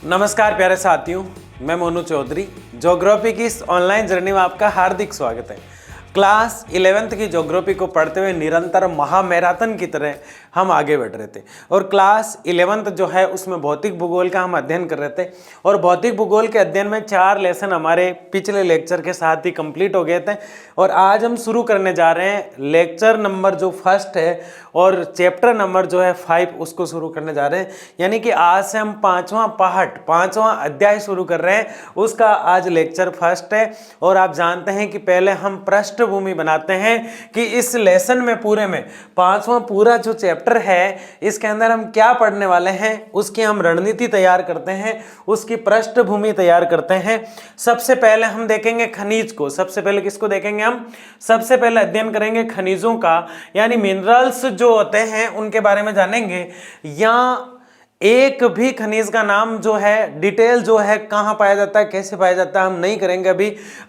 नमस्कार प्यारे साथियों, मैं मोनू चौधरी। ज्योग्राफी की इस ऑनलाइन जर्नी में आपका हार्दिक स्वागत है। क्लास 11th की ज्योग्राफी को पढ़ते हुए निरंतर महामैराथन की तरह हम आगे बढ़ रहे थे और क्लास 11th जो है उसमें भौतिक भूगोल का हम अध्ययन कर रहे थे और भौतिक भूगोल के अध्ययन में 4 लेसन हमारे पिछले लेक्चर के साथ ही कंप्लीट हो गए थे और आज हम शुरू करने जा रहे हैं लेक्चर नंबर जो फर्स्ट है और चैप्टर नंबर जो है 5 उसको शुरू करने जा रहे हैं। यानी कि आज से हम 5वां अध्याय शुरू कर रहे हैं, उसका आज लेक्चर फर्स्ट है। और आप जानते हैं कि पहले हम पृष्ठभूमि बनाते हैं कि इस लेसन में पूरे में 5वां पूरा जो चैप्टर है इसके अंदर हम क्या पढ़ने वाले हैं, उसकी हम रणनीति तैयार करते हैं, उसकी पृष्ठभूमि तैयार करते हैं। सबसे पहले हम देखेंगे खनिज को। सबसे पहले किसको देखेंगे हम? सबसे पहले अध्ययन करेंगे खनिजों का, यानी मिनरल्स जो होते हैं उनके बारे में जानेंगे। या एक भी खनिज का नाम जो है डिटेल जो है कहाँ पाया जाता है, कैसे पाया जाता है, हम नहीं करेंगे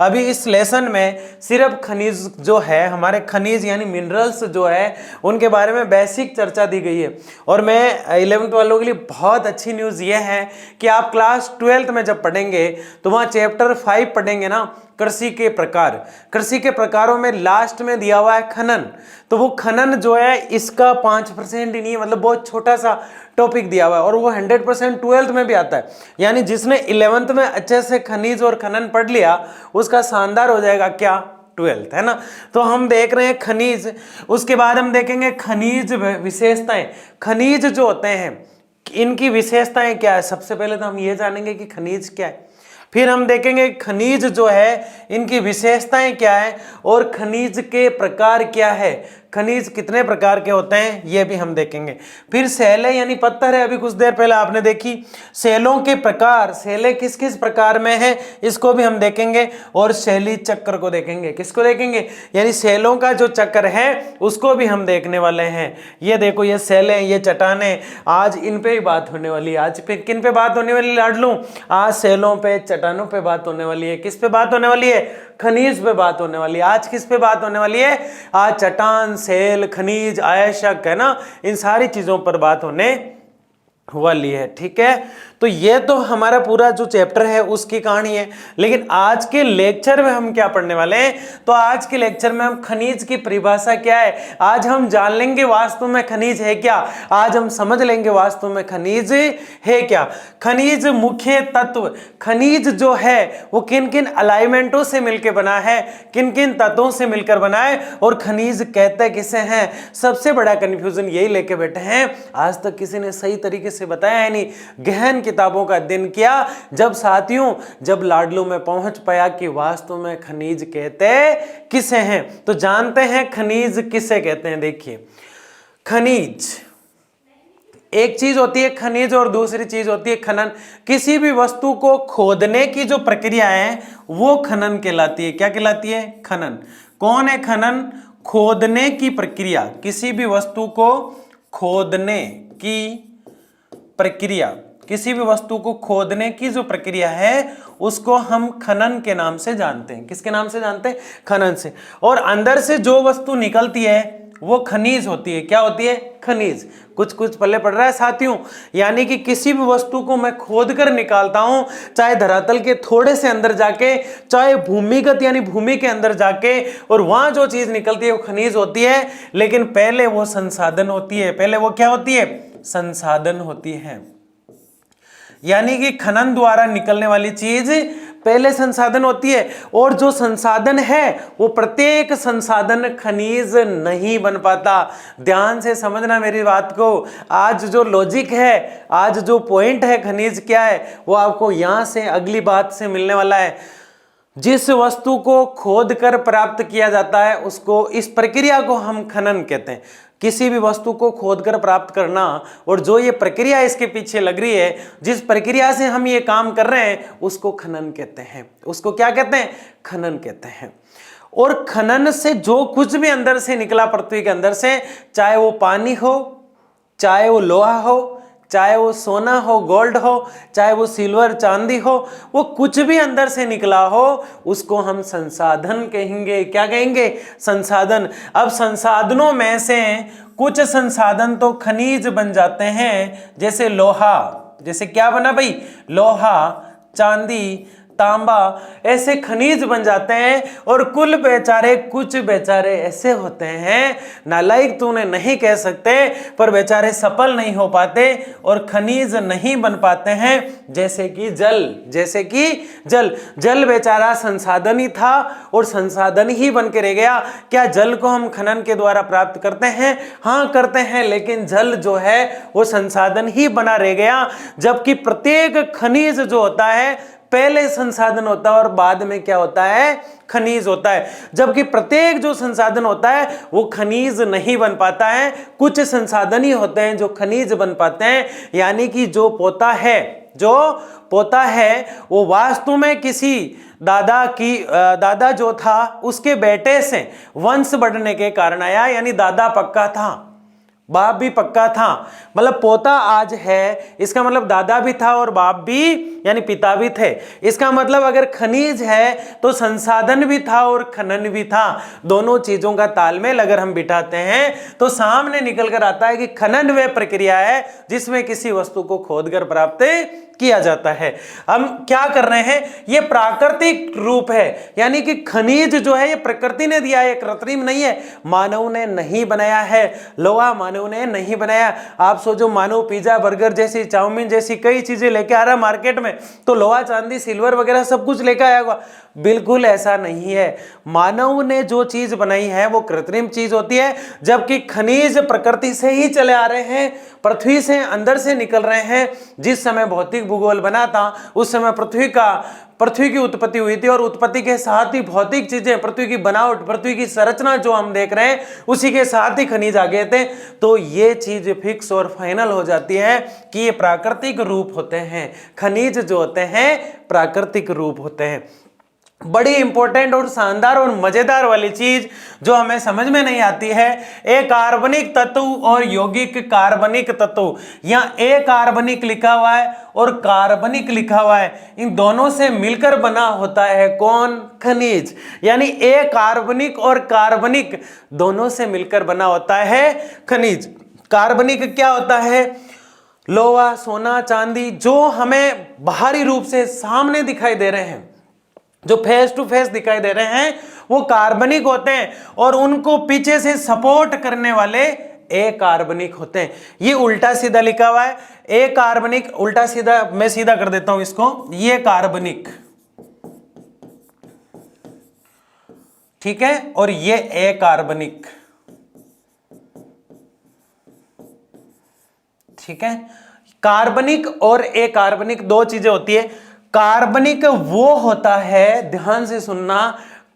अभी इस लेसन में। सिर्फ खनिज जो है, हमारे खनिज यानी मिनरल्स जो है उनके बारे में बेसिक चर्चा दी गई है। और मैं 11th वालों के लिए बहुत अच्छी न्यूज़ ये है कि आप क्लास 12th में जब पढ़ेंगे तो वहाँ चैप्टर 5 पढ़ेंगे ना, कृषि के प्रकार। कृषि के प्रकारों में लास्ट में दिया हुआ है खनन। तो वो खनन जो है इसका 5% ही नहीं है, मतलब बहुत छोटा सा टॉपिक दिया हुआ है और वो 100% 12th में भी आता है। यानी जिसने 11th में अच्छे से खनिज और खनन पढ़ लिया उसका शानदार हो जाएगा क्या 12th, है ना। तो हम देख रहे हैं खनिज, उसके बाद हम देखेंगे खनिज विशेषताएं। खनिज जो होते हैं इनकी विशेषताएं क्या है। सबसे पहले तो हम ये जानेंगे कि खनिज क्या है, फिर हम देखेंगे खनिज जो है इनकी विशेषताएं क्या है और खनिज के प्रकार क्या है, खनिज कितने प्रकार के होते हैं ये भी हम देखेंगे। फिर सेलें यानी पत्थर है, अभी कुछ देर पहले आपने देखी। सेलों के प्रकार, सेलें किस किस प्रकार में है इसको भी हम देखेंगे और शैली चक्र को देखेंगे। किसको देखेंगे? यानी सेलों का जो चक्र है उसको भी हम देखने वाले हैं। ये देखो, ये सेलें, ये चट्टानें, आज इन पे ही बात होने वाली है। आज पे किन पे बात होने वाली लाडलू? आज सेलों पे, चट्टानों पे बात होने वाली है। किस पे बात होने वाली है? खनिज पे बात होने वाली है। आज किस पे बात होने वाली है? आज चट्टान, सेल, खनिज, आयशक, है ना, इन सारी चीजों पर बात होने वाली है। ठीक है, तो ये तो हमारा पूरा जो चैप्टर है उसकी कहानी है। लेकिन आज के लेक्चर में हम क्या पढ़ने वाले हैं? तो आज के लेक्चर में हम खनिज की परिभाषा क्या है आज हम जान लेंगे। वास्तव में खनिज है क्या आज हम समझ लेंगे, वास्तव में खनिज है क्या। खनिज मुख्य तत्व, खनिज जो है वो किन किन अलाइनमेंटों से मिलकर बना है, किन किन तत्वों से मिलकर बना है और खनिज कहते किसे हैं। सबसे बड़ा कंफ्यूजन यही लेके बैठे हैं, आज तक किसी ने सही तरीके से बताया है नहीं। गहन किताबों का अध्ययन किया, जब साथियों जब लाडलू में पहुंच पाया कि वास्तव में खनिज कहते किसे हैं, तो जानते हैं खनिज किसे कहते हैं। देखिए, खनिज एक चीज होती है खनिज और दूसरी चीज होती है खनन। किसी भी वस्तु को खोदने की जो प्रक्रिया है वो खनन कहलाती है। क्या कहलाती है? खनन। कौन है खनन? खोदने की प्रक्रिया। किसी भी वस्तु को खोदने की प्रक्रिया, किसी भी वस्तु को खोदने की जो प्रक्रिया है उसको हम खनन के नाम से जानते हैं। किसके नाम से जानते हैं? खनन से। और अंदर से जो वस्तु निकलती है वो खनिज होती है। क्या होती है? खनिज। कुछ पल्ले पड़ रहा है साथियों। यानी कि किसी भी वस्तु को मैं खोद कर निकालता हूं, चाहे धरातल के थोड़े से अंदर जाके, चाहे भूमिगत यानी भूमि के अंदर जाके, और वहां जो चीज निकलती है वो खनिज होती है। लेकिन पहले वो संसाधन होती है। पहले वो क्या होती है? संसाधन होती है। यानी कि खनन द्वारा निकलने वाली चीज पहले संसाधन होती है और जो संसाधन है वो प्रत्येक संसाधन खनिज नहीं बन पाता। ध्यान से समझना मेरी बात को। आज जो लॉजिक है, आज जो पॉइंट है खनिज क्या है, वो आपको यहां से अगली बात से मिलने वाला है। जिस वस्तु को खोद कर प्राप्त किया जाता है उसको, इस प्रक्रिया को हम खनन कहते हैं। किसी भी वस्तु को खोदकर प्राप्त करना, और जो ये प्रक्रिया इसके पीछे लग रही है, जिस प्रक्रिया से हम ये काम कर रहे हैं उसको खनन कहते हैं। उसको क्या कहते हैं? खनन कहते हैं। और खनन से जो कुछ भी अंदर से निकला पृथ्वी के अंदर से, चाहे वो पानी हो, चाहे वो लोहा हो, चाहे वो सोना हो, गोल्ड हो, चाहे वो सिल्वर चांदी हो, वो कुछ भी अंदर से निकला हो उसको हम संसाधन कहेंगे। क्या कहेंगे? संसाधन। अब संसाधनों में से कुछ संसाधन तो खनिज बन जाते हैं, जैसे लोहा, जैसे क्या बना भाई, लोहा, चांदी, तांबा, ऐसे खनिज बन जाते हैं। और कुछ बेचारे ऐसे होते हैं, नालायक तो उन्हें नहीं कह सकते, पर बेचारे सफल नहीं हो पाते और खनिज नहीं बन पाते हैं। जैसे कि जल बेचारा संसाधन ही था और संसाधन ही बन के रह गया। क्या जल को हम खनन के द्वारा प्राप्त करते हैं? हाँ करते हैं, लेकिन जल जो है वो संसाधन ही बना रह गया। जबकि प्रत्येक खनिज जो होता है पहले संसाधन होता है और बाद में क्या होता है, खनिज होता है। जबकि प्रत्येक जो संसाधन होता है वो खनिज नहीं बन पाता है, कुछ संसाधन ही होते हैं जो खनिज बन पाते हैं। यानी कि जो पोता है वो वास्तव में किसी दादा जो था उसके बेटे से वंश बढ़ने के कारण आया। यानी दादा पक्का था, बाप भी पक्का था, मतलब पोता आज है, इसका मतलब दादा भी था और बाप भी यानी पिता भी थे। इसका मतलब अगर खनिज है तो संसाधन भी था और खनन भी था। दोनों चीजों का तालमेल अगर हम बिठाते हैं तो सामने निकल कर आता है कि खनन वह प्रक्रिया है जिसमें किसी वस्तु को खोदकर प्राप्त किया जाता है। हम क्या कर रहे हैं, ये प्राकृतिक रूप है, यानी कि खनिज जो है ये प्रकृति ने दिया है, कृत्रिम नहीं है, मानव ने नहीं बनाया है। लोहा मानव ने नहीं बनाया। आप सोचो मानव पिज्जा, बर्गर जैसी, चाउमीन जैसी कई चीजें लेके आ रहा है मार्केट में, तो लोहा, चांदी, सिल्वर वगैरह सब कुछ लेकर आया होगा? बिल्कुल ऐसा नहीं है। मानव ने जो चीज बनाई है वो कृत्रिम चीज होती है, जबकि खनिज प्रकृति से ही चले आ रहे हैं, पृथ्वी से अंदर से निकल रहे हैं। जिस समय भौतिक भूगोल बना था उस समय पृथ्वी की उत्पत्ति हुई थी और उत्पत्ति के साथ ही भौतिक चीजें, पृथ्वी की बनावट, पृथ्वी की संरचना जो हम देख रहे हैं उसी के साथ ही खनिज आ गए थे। तो ये चीज फिक्स और फाइनल हो जाती है कि ये प्राकृतिक रूप होते हैं। खनिज जो होते हैं प्राकृतिक रूप होते हैं। बड़ी इंपॉर्टेंट और शानदार और मजेदार वाली चीज जो हमें समझ में नहीं आती है, अकार्बनिक तत्व और यौगिक कार्बनिक तत्व। यहाँ अकार्बनिक लिखा हुआ है और कार्बनिक लिखा हुआ है, इन दोनों से मिलकर बना होता है कौन? खनिज। यानी अकार्बनिक और कार्बनिक दोनों से मिलकर बना होता है खनिज। कार्बनिक क्या होता है? लोहा, सोना, चांदी जो हमें बाहरी रूप से सामने दिखाई दे रहे हैं, जो फेस टू फेस दिखाई दे रहे हैं, वो कार्बनिक होते हैं और उनको पीछे से सपोर्ट करने वाले अकार्बनिक होते हैं। ये उल्टा सीधा लिखा हुआ है, अकार्बनिक, उल्टा सीधा मैं सीधा कर देता हूं इसको, ये कार्बनिक, ठीक है, और ये अकार्बनिक, ठीक है। कार्बनिक और अकार्बनिक दो चीजें होती है। कार्बनिक वो होता है, ध्यान से सुनना,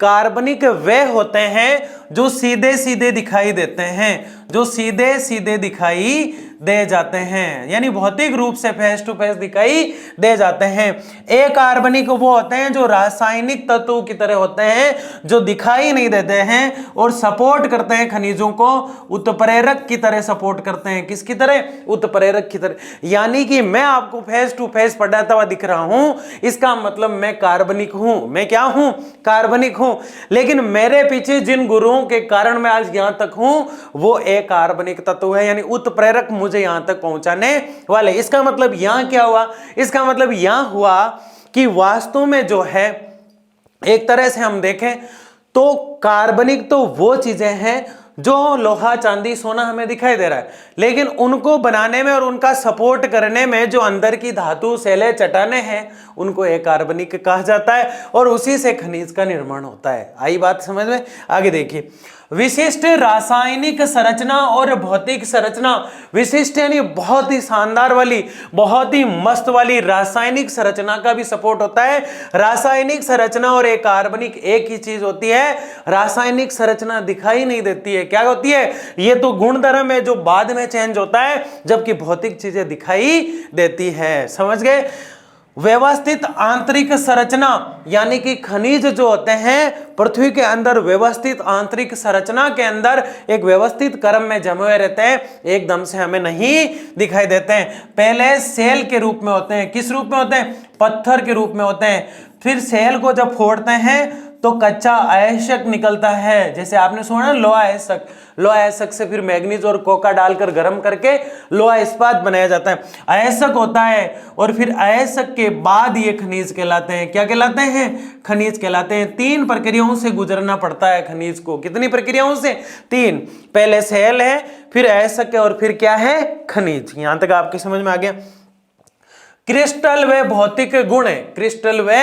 कार्बनिक वे होते हैं जो सीधे सीधे दिखाई देते हैं, जो सीधे सीधे दिखाई दे जाते हैं, यानी भौतिक रूप से फेस टू फेस दिखाई दे जाते हैं। अकार्बनिक वो होते हैं जो रासायनिक तत्वों की तरह होते हैं, जो दिखाई नहीं देते हैं और सपोर्ट करते हैं खनिजों को, उत्प्रेरक की तरह सपोर्ट करते हैं। किसकी तरह? उत्प्रेरक की तरह। यानी कि मैं आपको फेस टू फेस पढ़ाता हुआ दिख रहा हूं, इसका मतलब मैं कार्बनिक हूं। मैं क्या हूं? कार्बनिक हूं। लेकिन मेरे पीछे जिन गुरुओं के कारण मैं आज यहां तक हूं वो अकार्बनिक तत्व है, यानी उत्प्रेरक मुझे यहां तक पहुंचाने वाले। इसका मतलब यहां क्या हुआ? इसका मतलब यहां हुआ कि वास्तव में जो है, एक तरह से हम देखें तो कार्बनिक तो वो चीजें हैं जो लोहा, चांदी, सोना हमें दिखाई दे रहा है, लेकिन उनको बनाने में और उनका सपोर्ट करने में जो अंदर की धातु, सेले, चट्टाने हैं, उनको अकार्बनिक कहा जाता है और उसी से खनिज का निर्माण होता है। आई बात समझ में? आगे देखिए, विशिष्ट रासायनिक संरचना और भौतिक संरचना। विशिष्ट यानी बहुत ही शानदार वाली, बहुत ही मस्त वाली रासायनिक संरचना का भी सपोर्ट होता है। रासायनिक संरचना और अकार्बनिक एक ही चीज होती है। रासायनिक संरचना दिखाई नहीं देती है, क्या होती है? ये तो गुणधर्म है जो बाद में चेंज होता है, जबकि भौतिक चीजें दिखाई देती है। समझ गए? व्यवस्थित आंतरिक संरचना, यानी कि खनिज जो होते हैं पृथ्वी के अंदर व्यवस्थित आंतरिक संरचना के अंदर एक व्यवस्थित क्रम में जमे हुए रहते हैं, एकदम से हमें नहीं दिखाई देते हैं। पहले सेल के रूप में होते हैं। किस रूप में होते हैं? पत्थर के रूप में होते हैं। फिर सेल को जब फोड़ते हैं तो कच्चा अयस्क निकलता है। जैसे आपने सुना लोहा अयस्क, लोहा अयस्क से फिर मैग्नीज और कोका डालकर गर्म करके लोहा इस्पात बनाया जाता है, अयस्क होता है। और फिर अयस्क के बाद ये खनिज कहलाते हैं। क्या कहलाते हैं? खनिज कहलाते हैं। 3 प्रक्रियाओं से गुजरना पड़ता है खनिज को। कितनी प्रक्रियाओं से? 3। पहले सेल है, फिर अयस्क है, और फिर क्या है? खनिज। यहां तक आपके समझ में आ गया। क्रिस्टल व भौतिक गुण है। क्रिस्टल व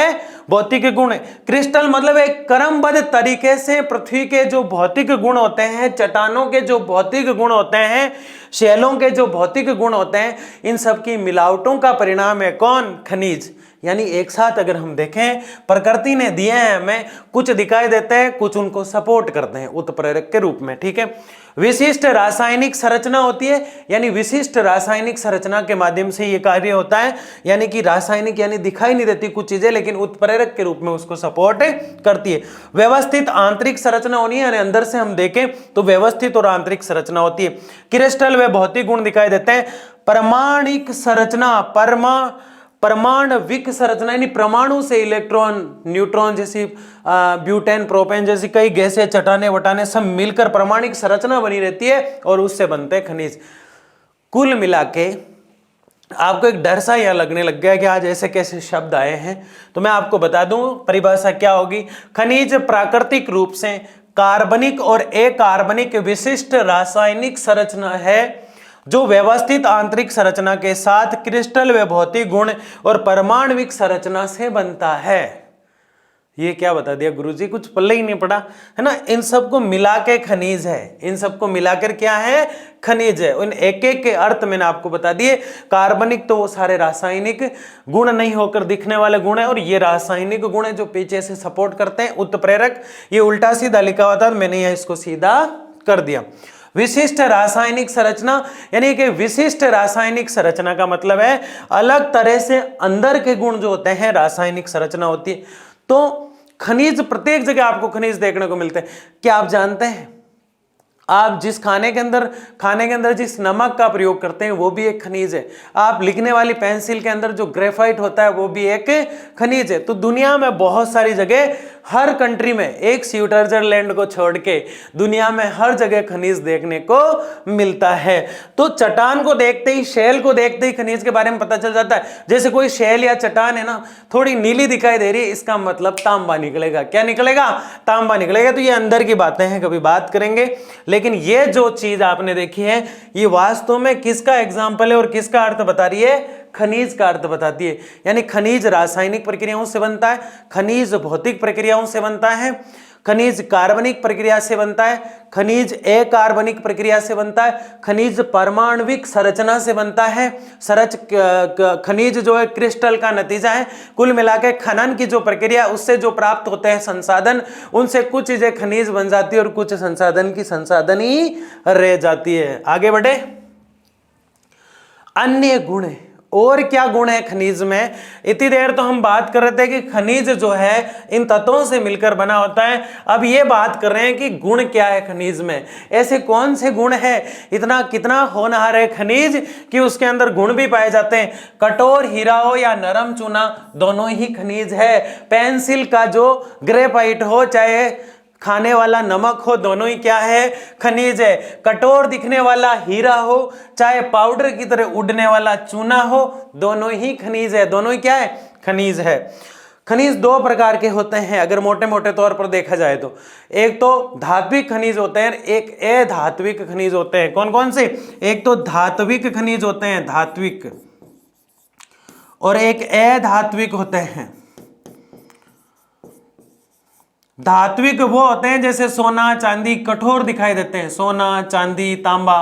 भौतिक गुण है। क्रिस्टल मतलब एक क्रमबद्ध तरीके से पृथ्वी के जो भौतिक गुण होते हैं, चट्टानों के जो भौतिक गुण होते हैं, शैलों के जो भौतिक गुण होते हैं, इन सब की मिलावटों का परिणाम है कौन? खनिज। यानी एक साथ अगर हम देखें, प्रकृति ने दिए हैं हमें, कुछ दिखाई देते हैं, कुछ उनको सपोर्ट करते हैं उत्प्रेरक के रूप में। ठीक है। विशिष्ट रासायनिक संरचना होती है, यानी विशिष्ट रासायनिक संरचना के माध्यम से ये कार्य होता है। यानी कि रासायनिक यानी दिखाई नहीं देती कुछ चीजें, लेकिन उत्प्रेरक के रूप में उसको सपोर्ट करती है। व्यवस्थित आंतरिक संरचना होनी है, यानी अंदर से हम देखें तो व्यवस्थित और आंतरिक संरचना होती है। क्रिस्टल व भौतिक गुण दिखाई देते हैं। परमाणिक संरचना, परमाणविक संरचना यानी परमाणु से इलेक्ट्रॉन, न्यूट्रॉन जैसी, ब्यूटेन, प्रोपेन जैसी कई गैसें, चट्टाने वटाने सब मिलकर परमाणिक संरचना बनी रहती है और उससे बनते हैं खनिज। कुल मिला के आपको एक डर सा यह लगने लग गया कि आज ऐसे कैसे शब्द आए हैं, तो मैं आपको बता दूं परिभाषा क्या होगी। खनिज प्राकृतिक रूप से कार्बनिक और अकार्बनिक विशिष्ट रासायनिक संरचना है जो व्यवस्थित आंतरिक संरचना के साथ क्रिस्टल व भौतिक गुण और परमाणविक संरचना से बनता है। ये क्या बता दिया गुरुजी, कुछ पल्ले ही नहीं पड़ा, है ना। इन सबको मिला के खनिज है। इन सबको मिलाकर क्या है? खनिज है। उन एक एक के अर्थ मैंने आपको बता दिए। कार्बनिक तो वो सारे रासायनिक गुण नहीं होकर दिखने वाले गुण है, और ये रासायनिक गुण है जो पीछे से सपोर्ट करते हैं, उत्प्रेरक। ये उल्टा सीधा लिखा हुआ था, मैंने यह इसको सीधा कर दिया। विशिष्ट रासायनिक संरचना यानी कि विशिष्ट रासायनिक संरचना का मतलब है अलग तरह से अंदर के गुण जो होते हैं, रासायनिक संरचना होती है। तो खनिज प्रत्येक जगह आपको खनिज देखने को मिलते हैं। क्या आप जानते हैं, आप जिस खाने के अंदर जिस नमक का प्रयोग करते हैं वो भी एक खनिज है। आप लिखने वाली पेंसिल के अंदर जो ग्रेफाइट होता है वो भी एक खनिज है। तो दुनिया में बहुत सारी जगह, हर कंट्री में, एक स्विट्जरलैंड को छोड़ के दुनिया में हर जगह खनिज देखने को मिलता है। तो चट्टान को देखते ही, शैल को देखते ही खनिज के बारे में पता चल जाता है। जैसे कोई शैल या चट्टान है ना, थोड़ी नीली दिखाई दे रही है, इसका मतलब तांबा निकलेगा। क्या निकलेगा? तांबा निकलेगा। तो ये अंदर की बातें हैं, कभी बात करेंगे। लेकिन ये जो चीज आपने देखी है, ये वास्तव में किसका एग्जाम्पल है और किसका अर्थ बता रही है? खनिज का अर्थ बताती है। यानी खनिज रासायनिक प्रक्रियाओं से बनता है, खनिज भौतिक प्रक्रियाओं से बनता है, खनिज कार्बनिक प्रक्रिया से बनता है, खनिज अकार्बनिक प्रक्रिया से बनता है, खनिज परमाणविक संरचना से बनता है। खनिज जो है क्रिस्टल का नतीजा है। कुल मिलाकर खनन की जो प्रक्रिया, उससे जो प्राप्त होते हैं संसाधन, उनसे कुछ चीजें खनिज बन जाती है और कुछ संसाधन की संसाधन ही रह जाती है। आगे बढ़े। अन्य गुण, और क्या गुण है खनिज में? इतनी देर तो हम बात कर रहे थे कि खनिज जो है इन तत्वों से मिलकर बना होता है। अब ये बात कर रहे हैं कि गुण क्या है खनिज में, ऐसे कौन से गुण है? इतना कितना होनहार है खनिज कि उसके अंदर गुण भी पाए जाते हैं। कठोर हीरा हो या नरम चूना, दोनों ही खनिज है। पेंसिल का जो ग्रेफाइट हो, चाहे खाने वाला नमक हो, दोनों ही क्या है? खनिज है। कठोर दिखने वाला हीरा हो, चाहे पाउडर की तरह उड़ने वाला चूना हो, दोनों ही खनिज है। दोनों ही क्या है? खनिज है। खनिज 2 प्रकार के होते हैं अगर मोटे मोटे तौर पर देखा जाए तो। एक तो धात्विक खनिज होते हैं, एक अधात्विक खनिज होते हैं। कौन कौन से? एक तो धात्विक खनिज होते हैं, धात्विक, और एक अधात्विक होते हैं। धात्विक वो होते हैं जैसे सोना, चांदी, कठोर दिखाई देते हैं। सोना, चांदी, तांबा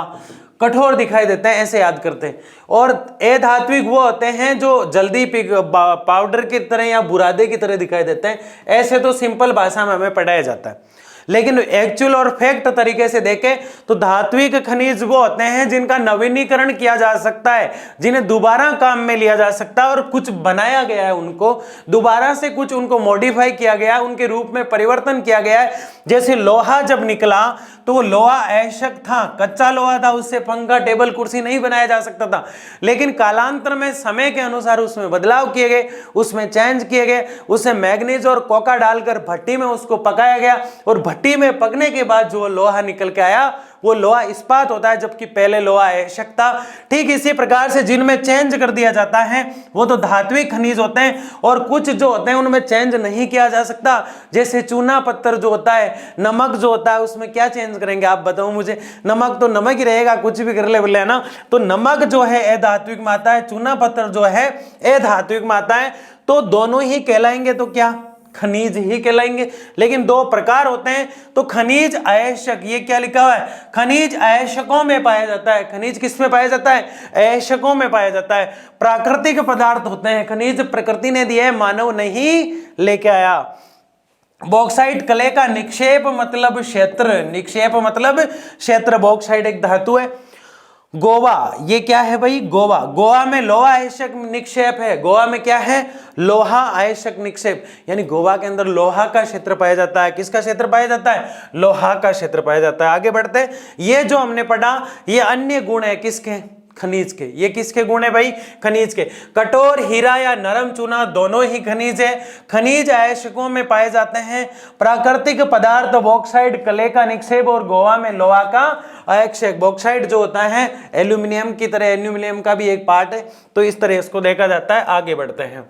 कठोर दिखाई देते हैं, ऐसे याद करते हैं। और अधात्विक वो होते हैं जो जल्दी पाउडर की तरह या बुरादे की तरह दिखाई देते हैं। ऐसे तो सिंपल भाषा में हमें पढ़ाया जाता है। लेकिन एक्चुअल और फैक्ट तरीके से देखें तो धात्विक खनिज वो होते हैं जिनका नवीनीकरण किया जा सकता है, जिन्हें दोबारा काम में लिया जा सकता है और कुछ बनाया गया है, उनको दोबारा से कुछ उनको मॉडिफाई किया गया है, उनके रूप में परिवर्तन किया गया है। जैसे लोहा जब निकला तो वो लोहा आवश्यक था, कच्चा लोहा था, उससे पंखा टेबल कुर्सी नहीं बनाया जा सकता था, लेकिन कालांतर में समय के अनुसार उसमें बदलाव किए गए, उसमें चेंज किए गए, उसमें मैग्नीज और कोका डालकर भट्टी में उसको पकाया गया और भट्टी में पकने के बाद जो लोहा निकल के आया वो लोहा इस्पात होता है, जबकि पहले लोहा आवश्यक था। ठीक इसी प्रकार से जिनमें चेंज कर दिया जाता है वो तो धात्विक खनिज होते हैं, और कुछ जो होते हैं उनमें चेंज नहीं किया जा सकता। जैसे चूना पत्थर जो होता है, नमक जो होता है, उसमें क्या चेंज करेंगे आप बताओ मुझे? नमक तो नमक ही रहेगा, कुछ भी कर ले बोले, है ना। तो नमक जो है अधात्विक मात्रा है, चूना पत्थर जो है अधात्विक मात्रा है, तो दोनों ही कहलाएंगे तो क्या? खनिज ही कहलाएंगे। लेकिन दो प्रकार होते हैं, तो खनिज आवश्यक, ये क्या लिखा हुआ है? खनिज आवश्यकों में पाया जाता है। खनिज किस में पाया जाता है? आवश्यकों में पाया जाता है। प्राकृतिक पदार्थ होते हैं, खनिज प्रकृति ने दिया है, मानव नहीं लेके आया। बॉक्साइट कले का निक्षेप मतलब क्षेत्र, निक्षेप मतलब क्षेत्र। बॉक्साइट एक धातु है। गोवा, ये क्या है भाई? गोवा, गोवा में लोहा आवश्यक निक्षेप है। गोवा में क्या है? लोहा आवश्यक निक्षेप, यानी गोवा के अंदर लोहा का क्षेत्र पाया जाता है। किसका क्षेत्र पाया जाता है? लोहा का क्षेत्र पाया जाता है। आगे बढ़ते हैं। ये जो हमने पढ़ा ये अन्य गुण है किसके? खनिज के। ये किसके गुण है भाई? खनिज के। कठोर हीरा या नरम चूना दोनों ही खनिज है। खनिज आवश्यकों में पाए जाते हैं। प्राकृतिक पदार्थ बॉक्साइट कले का निक्षेप और गोवा में लोहा का आवश्यक। बॉक्साइट जो होता है एल्यूमिनियम की तरह, एल्यूमिनियम का भी एक पार्ट है, तो इस तरह इसको देखा जाता है। आगे बढ़ते हैं।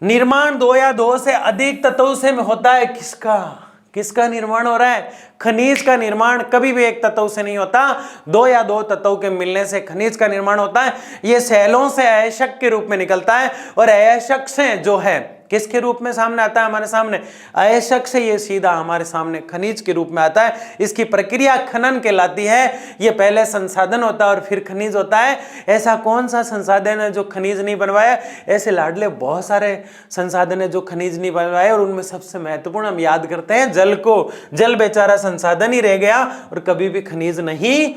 निर्माण दो या दो से अधिक तत्वों से होता है। किसका? किसका निर्माण हो रहा है? खनिज का निर्माण कभी भी एक तत्व से नहीं होता, दो या दो तत्वों के मिलने से खनिज का निर्माण होता है। ये सेलों से आवश्यक के रूप में निकलता है, और आवश्यक से जो है किसके रूप में सामने आता है? हमारे सामने आवश्यक से ये सीधा हमारे सामने खनिज के रूप में आता है। इसकी प्रक्रिया खनन कहलाती है। ये पहले संसाधन होता है और फिर खनिज होता है। ऐसा कौन सा संसाधन है जो खनिज नहीं बनवाया? ऐसे लाडले बहुत सारे संसाधन है जो खनिज नहीं बनवाए, और उनमें सबसे महत्वपूर्ण हम याद करते हैं जल को। जल बेचारा संसाधन ही रह गया और कभी भी खनिज नहीं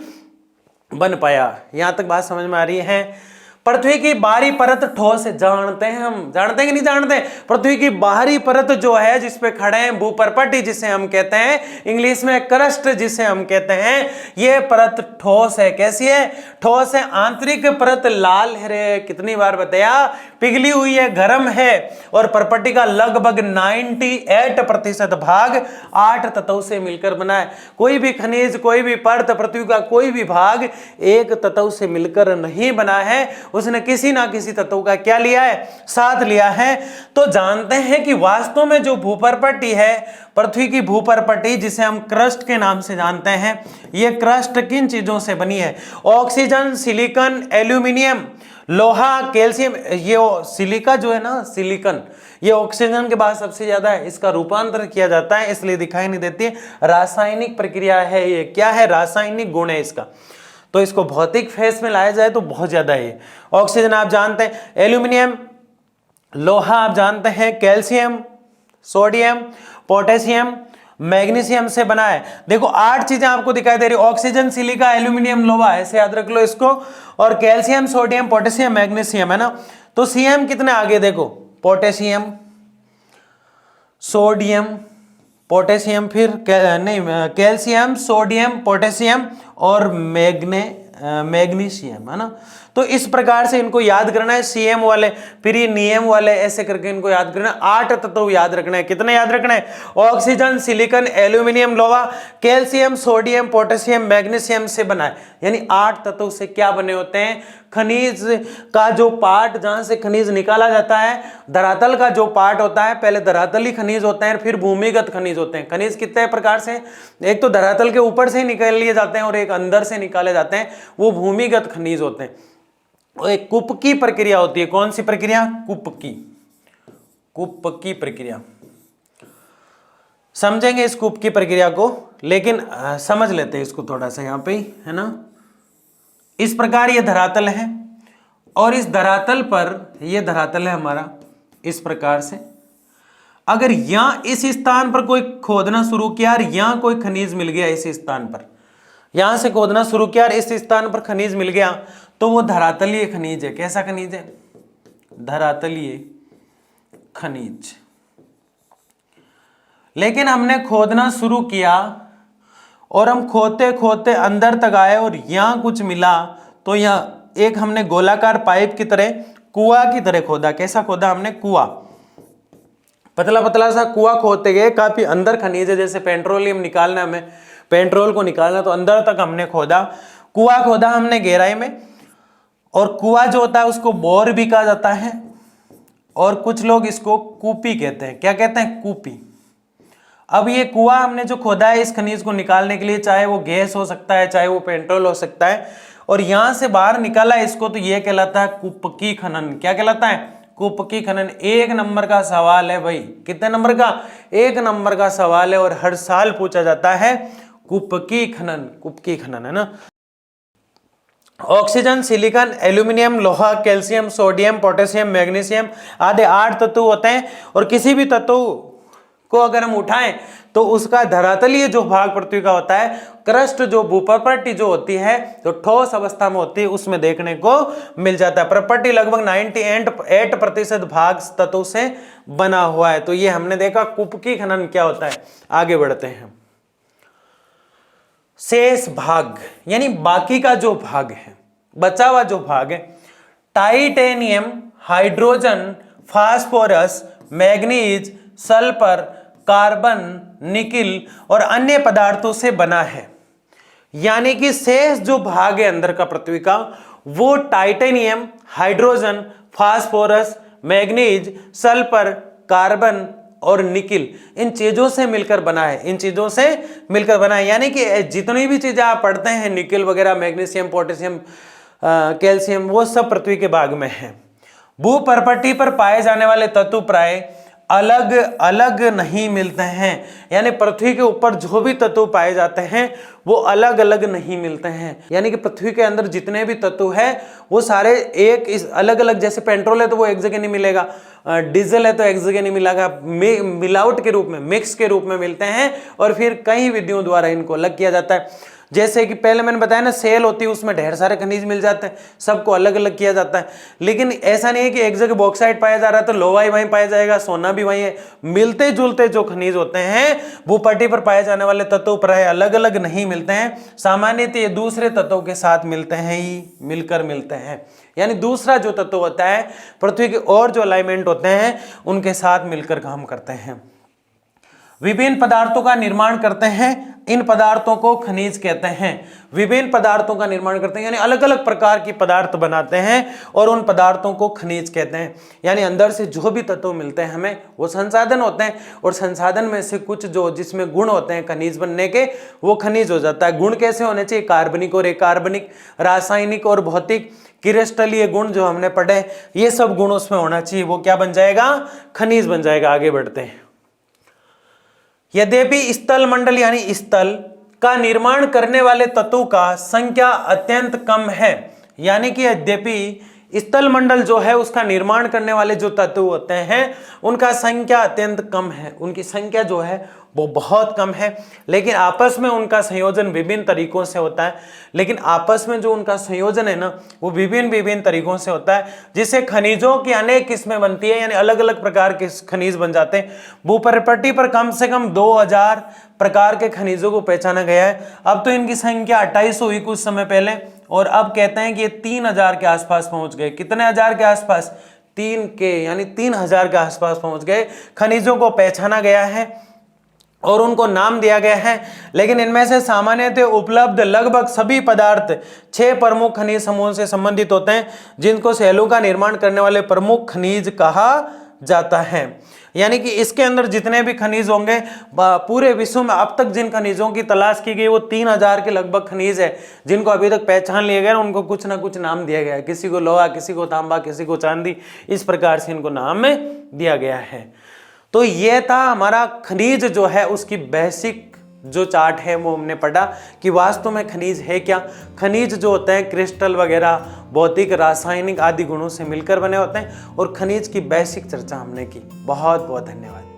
बन पाया। यहां तक बात समझ में आ रही है? पृथ्वी की बाहरी परत ठोस है, जानते हैं हम, जानते हैं कि नहीं जानते? पृथ्वी की बाहरी परत जो है जिस पे खड़े हैं, भूपर्पटी जिसे हम कहते हैं, इंग्लिश में क्रस्ट जिसे हम कहते हैं, ये परत ठोस है। कैसी है? ठोस है। आंतरिक परत लाल है, कितनी बार बताया? पिघली हुई है, गर्म है, और परपटी का लगभग 98% भाग 8 तत्वों से मिलकर बना है। कोई भी खनिज, कोई भी परत, पृथ्वी का कोई भी भाग एक तत्व से मिलकर नहीं बना है, उसने किसी ना किसी तत्व का क्या लिया है? साथ लिया है। तो जानते हैं कि वास्तव में जो भूपर्पटी है, पृथ्वी की भूपर्पटी जिसे हम क्रस्ट के नाम से जानते हैं, ये क्रस्ट किन चीजों से बनी है? ऑक्सीजन, सिलिकॉन, एल्यूमिनियम, लोहा, कैल्शियम। ये सिलिका जो है ना, सिलिकॉन, ये ऑक्सीजन के बाद सबसे ज्यादा है, इसका रूपांतर किया जाता है, इसलिए दिखाई नहीं देती है। रासायनिक प्रक्रिया है ये। क्या है? रासायनिक गुण है इसका। तो इसको भौतिक फेस में लाया जाए तो बहुत ज्यादा है। ऑक्सीजन आप जानते हैं, एल्यूमिनियम, लोहा आप जानते हैं, कैल्शियम, सोडियम, पोटेशियम, मैग्नीशियम से बना है। देखो 8 चीजें आपको दिखाई दे रही, ऑक्सीजन, सिलिका, एल्यूमिनियम, लोहा, ऐसे याद रख लो इसको। और कैल्शियम, सोडियम, पोटेशियम, मैग्नीशियम, है ना। तो सीएम कितने आगे देखो, पोटेशियम, सोडियम, पोटेशियम, फिर कैल्शियम, सोडियम, पोटेशियम और मैग्नीशियम, है ना। तो इस प्रकार से इनको याद करना है, सीएम वाले, फिर ये नियम वाले, ऐसे करके इनको याद करना है। 8 तत्व याद रखना है। कितने याद रखना है? ऑक्सीजन, सिलिकॉन, एल्यूमिनियम, लोहा, कैल्शियम, सोडियम, पोटेशियम, मैग्नीशियम से बना है। यानी 8 तत्व से क्या बने होते हैं? खनिज का जो पार्ट, जहां से खनिज निकाला जाता है, धरातल का जो पार्ट होता है, पहले धरातली खनिज होते हैं, फिर भूमिगत खनिज होते हैं। खनिज कितने प्रकार से? एक तो धरातल के ऊपर से ही निकाल लिए जाते हैं और एक अंदर से निकाले जाते हैं, वो भूमिगत खनिज होते हैं। एक कुपकी प्रक्रिया होती है। कौन सी प्रक्रिया? कुपकी। कुपकी प्रक्रिया समझेंगे इस कुपकी प्रक्रिया को, लेकिन समझ लेते हैं इसको थोड़ा सा यहां पे, है ना। इस प्रकार ये धरातल है, और इस धरातल पर, ये धरातल है हमारा इस प्रकार से। अगर यहां इस स्थान पर कोई खोदना शुरू किया और यहां कोई खनिज मिल गया, इस स्थान पर यहां से खोदना शुरू किया और इस स्थान पर खनिज मिल गया, तो वो धरातलीय खनिज है। कैसा खनिज है? धरातलीय खनिज। लेकिन हमने खोदना शुरू किया और हम खोदते खोदते अंदर तक आए और यहां कुछ मिला, तो यहां एक हमने गोलाकार पाइप की तरह, कुआं की तरह खोदा। कैसा खोदा हमने? कुआं, पतला पतला सा कुआं खोदते गए। काफी अंदर खनिज है, जैसे पेट्रोलियम निकालना, हमें पेट्रोल को निकालना, तो अंदर तक हमने खोदा। कुआं खोदा हमने गहराई में, और कुआं जो होता है उसको बोर भी कहा जाता है, और कुछ लोग इसको कूपी कहते हैं। क्या कहते हैं? कूपी। अब ये कुआं हमने जो खोदा है इस खनिज को निकालने के लिए, चाहे वो गैस हो सकता है, चाहे वो पेट्रोल हो सकता है, और यहां से बाहर निकाला इसको, तो ये कहलाता है कुपकी खनन। क्या कहलाता है? कुपकी खनन। 1 नंबर का सवाल है भाई। कितने नंबर का? 1 नंबर का सवाल है, और हर साल पूछा जाता है कुपकी खनन। कुपकी खनन है ना। ऑक्सीजन, सिलिकॉन, एल्यूमिनियम, लोहा, कैल्शियम, सोडियम, पोटेशियम, मैग्नीशियम आदि 8 तत्व होते हैं, और किसी भी तत्व को अगर हम उठाएं तो उसका धरातलीय जो भाग पृथ्वी का होता है, क्रस्ट जो भूप्रपट्टी जो होती है, तो ठोस अवस्था में होती है, उसमें देखने को मिल जाता है। प्रपट्टी लगभग 98% भाग तत्व से बना हुआ है। तो ये हमने देखा कुपकी खनन क्या होता है। आगे बढ़ते हैं। शेष भाग यानी बाकी का जो भाग है, बचा हुआ जो भाग है, titanium, hydrogen, phosphorus, manganese, sulphur, carbon, nickel और अन्य पदार्थों से बना है। यानी कि शेष जो भाग है अंदर का पृथ्वी का, वो titanium, hydrogen, phosphorus, manganese, sulphur, carbon और निकिल, इन चीजों से मिलकर बना है। इन चीजों से मिलकर बना है। यानी कि जितनी भी चीजें आप पढ़ते हैं, निकिल वगैरह, मैग्नीशियम, पोटेशियम, कैल्शियम, वो सब पृथ्वी के भाग में है। भूप्रपट्टी पर पाए जाने वाले तत्व प्राय अलग अलग नहीं मिलते हैं। यानी पृथ्वी के ऊपर जो भी तत्व पाए जाते हैं वो अलग अलग नहीं मिलते हैं। यानी कि पृथ्वी के अंदर जितने भी तत्व है वो सारे एक इस अलग अलग, जैसे पेट्रोल है तो वो एक जगह नहीं मिलेगा, डीजल है तो एक जगह नहीं मिलेगा, मिलावट के रूप में, मिक्स के रूप में मिलते हैं, और फिर कई विधियों द्वारा इनको अलग किया जाता है। जैसे कि पहले मैंने बताया ना, सेल होती है, उसमें ढेर सारे खनिज मिल जाते हैं, सबको अलग अलग किया जाता है। लेकिन ऐसा नहीं है कि एक जगह बॉक्साइट पाया जा रहा है तो लोहा ही वहीं पाया जाएगा, सोना भी वहीं है। मिलते जुलते जो खनिज होते हैं, भूपट्टी पर पाए जाने वाले तत्व प्राय अलग अलग नहीं मिलते हैं। सामान्यतः ये दूसरे तत्वों के साथ मिलते हैं, ही मिलकर मिलते हैं। यानी दूसरा जो तत्व होता है पृथ्वी के और जो अलाइनमेंट होते हैं उनके साथ मिलकर काम करते हैं। विभिन्न पदार्थों का निर्माण करते हैं, इन पदार्थों को खनिज कहते हैं। विभिन्न पदार्थों का निर्माण करते हैं यानी अलग अलग प्रकार के पदार्थ बनाते हैं, और उन पदार्थों को खनिज कहते हैं। यानी अंदर से जो भी तत्व मिलते हैं हमें, वो संसाधन होते हैं, और संसाधन में से कुछ जो जिसमें गुण होते हैं खनिज बनने के, वो खनिज हो जाता है। गुण कैसे होने चाहिए? कार्बनिक और अकार्बनिक, रासायनिक और भौतिक, क्रिस्टलीय गुण जो हमने पढ़े, ये सब गुण उसमें होना चाहिए। वो क्या बन जाएगा? खनिज बन जाएगा। आगे बढ़ते हैं। यद्यपि स्थल मंडल यानी स्थल का निर्माण करने वाले तत्वों का संख्या अत्यंत कम है। यानी कि यद्यपि स्थल मंडल जो है उसका निर्माण करने वाले जो तत्व होते हैं उनका संख्या अत्यंत कम है, उनकी संख्या जो है वो बहुत कम है। लेकिन आपस में उनका संयोजन विभिन्न तरीकों से होता है। लेकिन आपस में जो उनका संयोजन है ना, वो विभिन्न तरीकों से होता है, जिससे खनिजों की अनेक किस्में बनती है। यानी अलग अलग प्रकार के खनिज बन जाते हैं। भूप्रपट्टी पर कम से कम 2000 प्रकार के खनिजों को पहचाना गया है। अब तो इनकी संख्या 2800 हुई कुछ समय पहले, और अब कहते हैं कि ये 3000 के आसपास पहुंच गए। कितने हजार के आसपास? 3 के, यानी 3000 के आसपास पहुंच गए। खनिजों को पहचाना गया है और उनको नाम दिया गया है। लेकिन इनमें से सामान्यतः उपलब्ध लगभग सभी पदार्थ 6 प्रमुख खनिज समूहों से संबंधित होते हैं, जिनको सेलों का निर्माण करने वाले प्रमुख खनिज कहा जाता है। यानी कि इसके अंदर जितने भी खनिज होंगे, पूरे विश्व में अब तक जिन खनिजों की तलाश की गई वो 3000 के लगभग खनिज है, जिनको अभी तक पहचान लिया गया। उनको कुछ ना कुछ नाम दिया गया है, किसी को लोहा, किसी को तांबा, किसी को चांदी, इस प्रकार से इनको नाम दिया गया है। तो ये था हमारा खनिज जो है उसकी बेसिक जो चार्ट है वो हमने पढ़ा कि वास्तव में खनिज है क्या। खनिज जो होते हैं क्रिस्टल वगैरह, भौतिक, रासायनिक आदि गुणों से मिलकर बने होते हैं, और खनिज की बेसिक चर्चा हमने की। बहुत बहुत धन्यवाद।